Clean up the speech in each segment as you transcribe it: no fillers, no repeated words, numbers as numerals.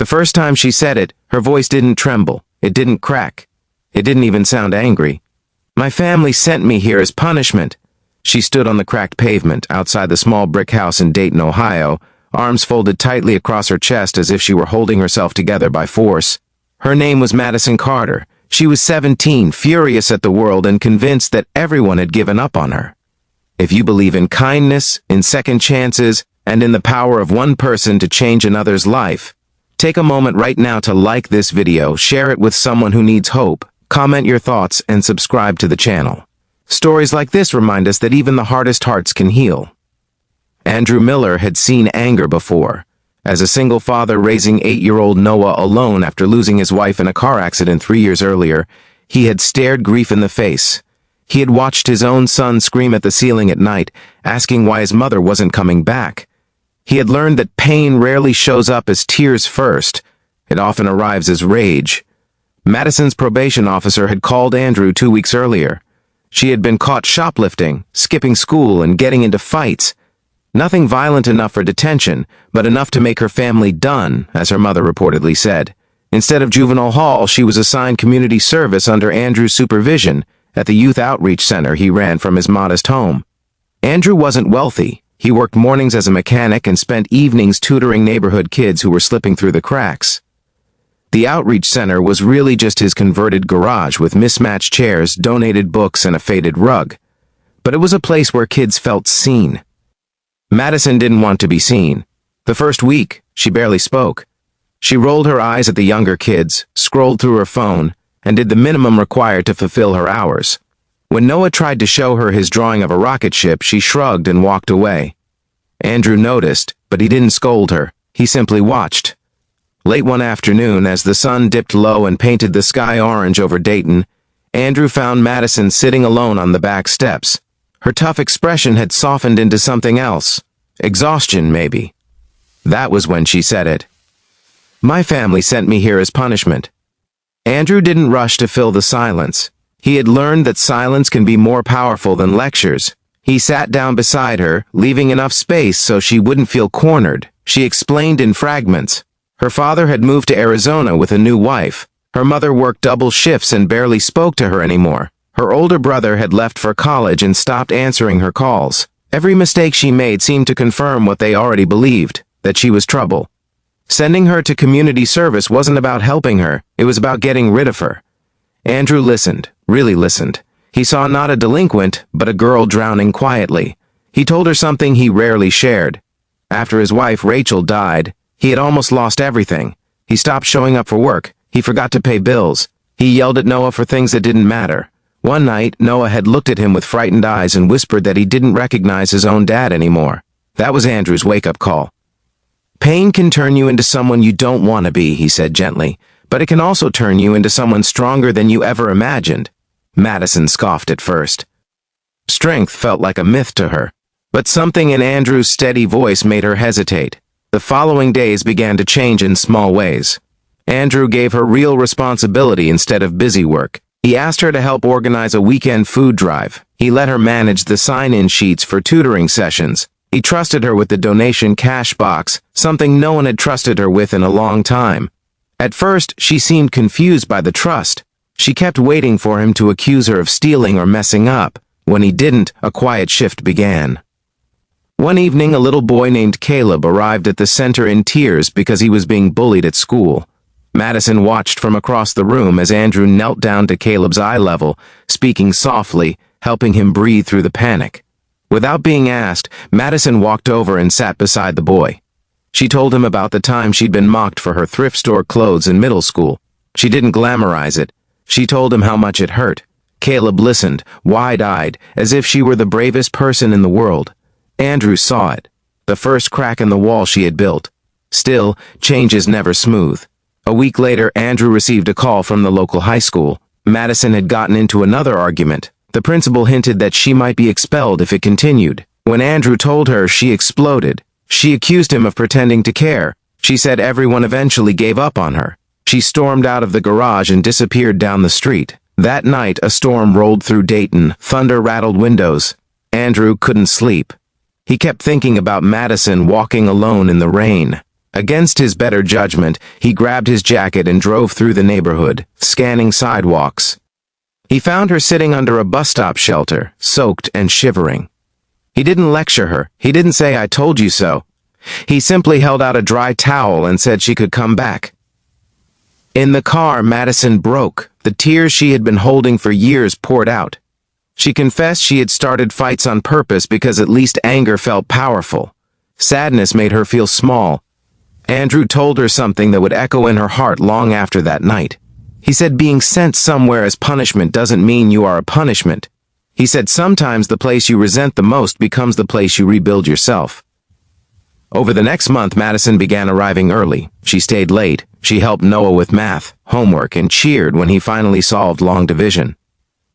The first time she said it, her voice didn't tremble. It didn't crack. It didn't even sound angry. "My family sent me here as punishment." She stood on the cracked pavement outside the small brick house in Dayton, Ohio, arms folded tightly across her chest as if she were holding herself together by force. Her name was Madison Carter. She was 17, furious at the world and convinced that everyone had given up on her. If you believe in kindness, in second chances, and in the power of one person to change another's life, take a moment right now to like this video, share it with someone who needs hope, comment your thoughts, and subscribe to the channel. Stories like this remind us that even the hardest hearts can heal. Andrew Miller had seen anger before. As a single father raising 8-year-old Noah alone after losing his wife in a car accident 3 years earlier, he had stared grief in the face. He had watched his own son scream at the ceiling at night, asking why his mother wasn't coming back. He had learned that pain rarely shows up as tears first. It often arrives as rage. Madison's probation officer had called Andrew 2 weeks earlier. She had been caught shoplifting, skipping school, and getting into fights. Nothing violent enough for detention, but enough to make her family done, as her mother reportedly said. Instead of juvenile hall, she was assigned community service under Andrew's supervision at the youth outreach center he ran from his modest home. Andrew wasn't wealthy. He worked mornings as a mechanic and spent evenings tutoring neighborhood kids who were slipping through the cracks. The outreach center was really just his converted garage with mismatched chairs, donated books, and a faded rug. But it was a place where kids felt seen. Madison didn't want to be seen. The first week, she barely spoke. She rolled her eyes at the younger kids, scrolled through her phone, and did the minimum required to fulfill her hours. When Noah tried to show her his drawing of a rocket ship, she shrugged and walked away. Andrew noticed, but he didn't scold her. He simply watched. Late one afternoon, as the sun dipped low and painted the sky orange over Dayton, Andrew found Madison sitting alone on the back steps. Her tough expression had softened into something else. Exhaustion, maybe. That was when she said it. "My family sent me here as punishment." Andrew didn't rush to fill the silence. He had learned that silence can be more powerful than lectures. He sat down beside her, leaving enough space so she wouldn't feel cornered. She explained in fragments. Her father had moved to Arizona with a new wife. Her mother worked double shifts and barely spoke to her anymore. Her older brother had left for college and stopped answering her calls. Every mistake she made seemed to confirm what they already believed, that she was trouble. Sending her to community service wasn't about helping her, it was about getting rid of her. Andrew listened, really listened. He saw not a delinquent, but a girl drowning quietly. He told her something he rarely shared. After his wife, Rachel, died, he had almost lost everything. He stopped showing up for work. He forgot to pay bills. He yelled at Noah for things that didn't matter. One night, Noah had looked at him with frightened eyes and whispered that he didn't recognize his own dad anymore. That was Andrew's wake-up call. "Pain can turn you into someone you don't want to be," he said gently, "but it can also turn you into someone stronger than you ever imagined." Madison scoffed at first. Strength felt like a myth to her, but something in Andrew's steady voice made her hesitate. The following days began to change in small ways. Andrew gave her real responsibility instead of busy work. He asked her to help organize a weekend food drive. He let her manage the sign-in sheets for tutoring sessions. He trusted her with the donation cash box, something no one had trusted her with in a long time. At first, she seemed confused by the trust. She kept waiting for him to accuse her of stealing or messing up. When he didn't, a quiet shift began. One evening, a little boy named Caleb arrived at the center in tears because he was being bullied at school. Madison watched from across the room as Andrew knelt down to Caleb's eye level, speaking softly, helping him breathe through the panic. Without being asked, Madison walked over and sat beside the boy. She told him about the time she'd been mocked for her thrift store clothes in middle school. She didn't glamorize it. She told him how much it hurt. Caleb listened, wide-eyed, as if she were the bravest person in the world. Andrew saw it, the first crack in the wall she had built. Still, change is never smooth. A week later, Andrew received a call from the local high school. Madison had gotten into another argument. The principal hinted that she might be expelled if it continued. When Andrew told her, she exploded. She accused him of pretending to care. She said everyone eventually gave up on her. She stormed out of the garage and disappeared down the street. That night, a storm rolled through Dayton. Thunder rattled windows. Andrew couldn't sleep. He kept thinking about Madison walking alone in the rain. Against his better judgment, he grabbed his jacket and drove through the neighborhood, scanning sidewalks. He found her sitting under a bus stop shelter, soaked and shivering. He didn't lecture her. He didn't say, "I told you so." He simply held out a dry towel and said she could come back. In the car, Madison broke. The tears she had been holding for years poured out. She confessed she had started fights on purpose because at least anger felt powerful. Sadness made her feel small. Andrew told her something that would echo in her heart long after that night. He said being sent somewhere as punishment doesn't mean you are a punishment. He said sometimes the place you resent the most becomes the place you rebuild yourself. Over the next month, Madison began arriving early. She stayed late. She helped Noah with math, homework, and cheered when he finally solved long division.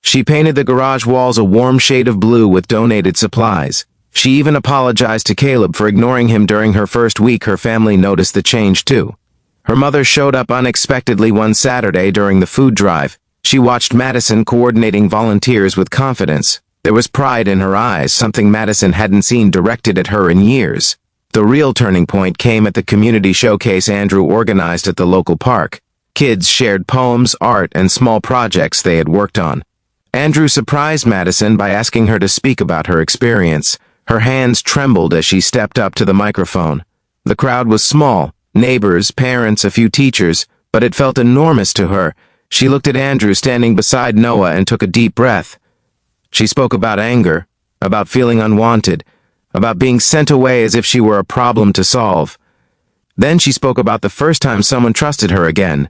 She painted the garage walls a warm shade of blue with donated supplies. She even apologized to Caleb for ignoring him during her first week. Her family noticed the change too. Her mother showed up unexpectedly one Saturday during the food drive. She watched Madison coordinating volunteers with confidence. There was pride in her eyes, something Madison hadn't seen directed at her in years. The real turning point came at the community showcase Andrew organized at the local park. Kids shared poems, art, and small projects they had worked on. Andrew surprised Madison by asking her to speak about her experience. Her hands trembled as she stepped up to the microphone. The crowd was small, neighbors, parents, a few teachers, but it felt enormous to her. She looked at Andrew standing beside Noah and took a deep breath. She spoke about anger, about feeling unwanted, about being sent away as if she were a problem to solve. Then she spoke about the first time someone trusted her again.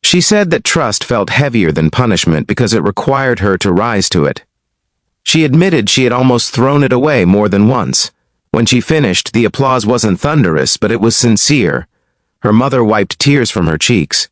She said that trust felt heavier than punishment because it required her to rise to it. She admitted she had almost thrown it away more than once. When she finished, the applause wasn't thunderous, but it was sincere. Her mother wiped tears from her cheeks.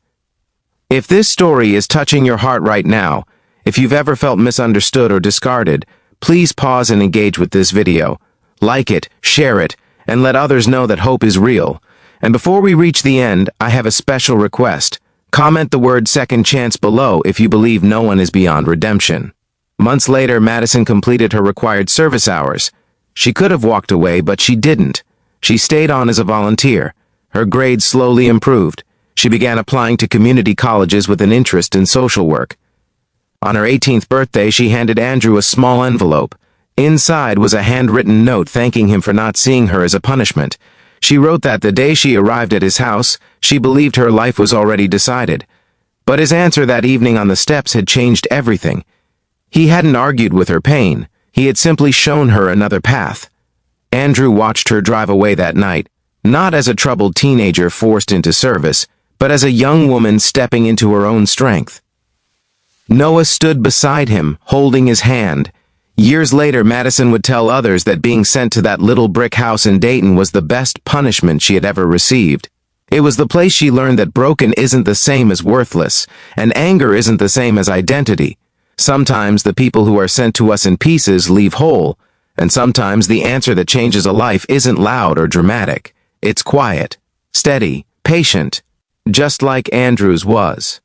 If this story is touching your heart right now, if you've ever felt misunderstood or discarded, please pause and engage with this video. Like it, share it, and let others know that hope is real. And before we reach the end, I have a special request. Comment the word second chance below if you believe no one is beyond redemption. Months later, Madison completed her required service hours. She could have walked away, but she didn't. She stayed on as a volunteer. Her grades slowly improved. She began applying to community colleges with an interest in social work. On her 18th birthday, she handed Andrew a small envelope. Inside was a handwritten note thanking him for not seeing her as a punishment. She wrote that the day she arrived at his house, she believed her life was already decided. But his answer that evening on the steps had changed everything. He hadn't argued with her pain. He had simply shown her another path. Andrew watched her drive away that night, not as a troubled teenager forced into service, but as a young woman stepping into her own strength. Noah stood beside him, holding his hand. Years later, Madison would tell others that being sent to that little brick house in Dayton was the best punishment she had ever received. It was the place she learned that broken isn't the same as worthless, and anger isn't the same as identity. Sometimes the people who are sent to us in pieces leave whole, and sometimes the answer that changes a life isn't loud or dramatic. It's quiet, steady, patient, just like Andrew's was.